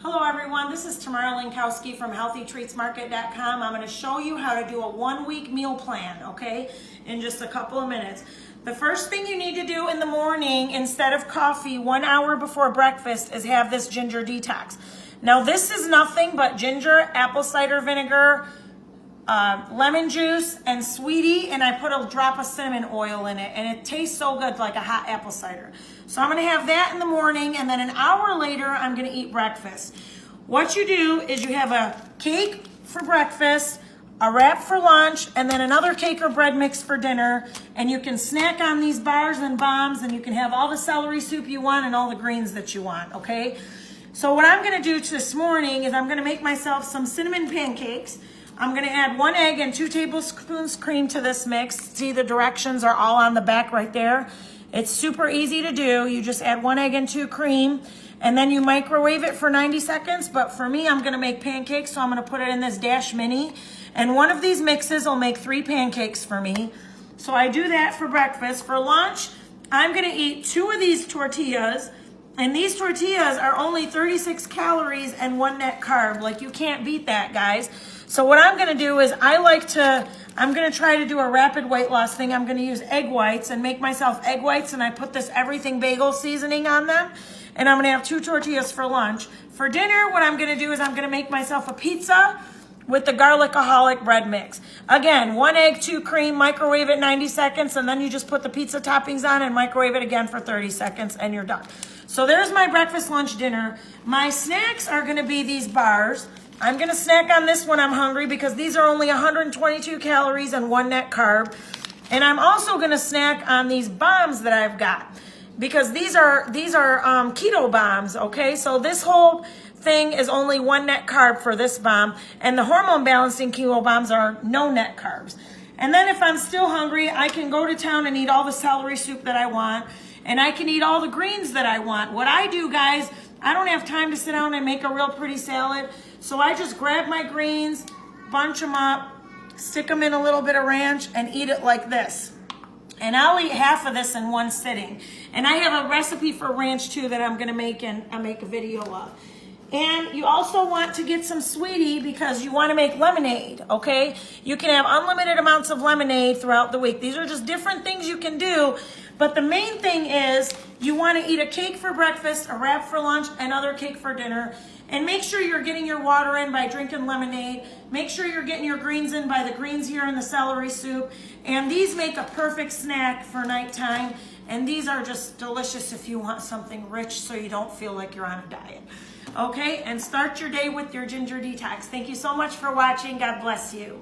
Hello everyone, this is Tamara Linkowski from HealthyTreatsMarket.com. I'm going to show you how to do a 1-week meal plan, okay, in just a couple of minutes. The first thing you need to do in the morning, instead of coffee 1 hour before breakfast, is have this ginger detox. Now this is nothing but ginger, apple cider vinegar, lemon juice, and sweetie, and I put a drop of cinnamon oil in it, and it tastes so good, like a hot apple cider. So I'm going to have that in the morning, and then an hour later, I'm going to eat breakfast. What you do is you have a cake for breakfast, a wrap for lunch, and then another cake or bread mix for dinner, and you can snack on these bars and bombs, and you can have all the celery soup you want and all the greens that you want, okay? So what I'm going to do this morning is I'm going to make myself some cinnamon pancakes. I'm going to add 1 egg and 2 tablespoons cream to this mix. See, the directions are all on the back right there. It's super easy to do. You just add 1 egg and 2 cream, and then you microwave it for 90 seconds. But for me, I'm going to make pancakes, so I'm going to put it in this Dash Mini. And one of these mixes will make 3 pancakes for me. So I do that for breakfast. For lunch, I'm going to eat 2 of these tortillas. And these tortillas are only 36 calories and 1 net carb. Like, you can't beat that, guys. So what I'm going to do is I'm going to try to do a rapid weight loss thing. I'm going to use egg whites and make myself egg whites, and I put this everything bagel seasoning on them. And I'm going to have 2 tortillas for lunch. For dinner, what I'm going to do is I'm going to make myself a pizza with the garlicaholic bread mix. Again, 1 egg, 2 cream, microwave it 90 seconds, and then you just put the pizza toppings on and microwave it again for 30 seconds, and you're done. So there's my breakfast, lunch, dinner. My snacks are going to be these bars. I'm going to snack on this when I'm hungry because these are only 122 calories and 1 net carb. And I'm also going to snack on these bombs that I've got because these are keto bombs, okay? So this whole thing is only 1 net carb for this bomb, and the hormone balancing keto bombs are no net carbs. And then if I'm still hungry, I can go to town and eat all the celery soup that I want, and I can eat all the greens that I want. What I do, guys, I don't have time to sit down and make a real pretty salad, so I just grab my greens, bunch them up, stick them in a little bit of ranch, and eat it like this. And I'll eat half of this in one sitting. And I have a recipe for ranch too that I'm gonna make and I'll make a video of. And you also want to get some sweetie because you want to make lemonade, okay? You can have unlimited amounts of lemonade throughout the week. These are just different things you can do, but the main thing is you want to eat a cake for breakfast, a wrap for lunch, another cake for dinner, and make sure you're getting your water in by drinking lemonade. Make sure you're getting your greens in by the greens here in the celery soup, and these make a perfect snack for nighttime, and these are just delicious if you want something rich so you don't feel like you're on a diet. Okay, and start your day with your ginger detox. Thank you so much for watching. God bless you.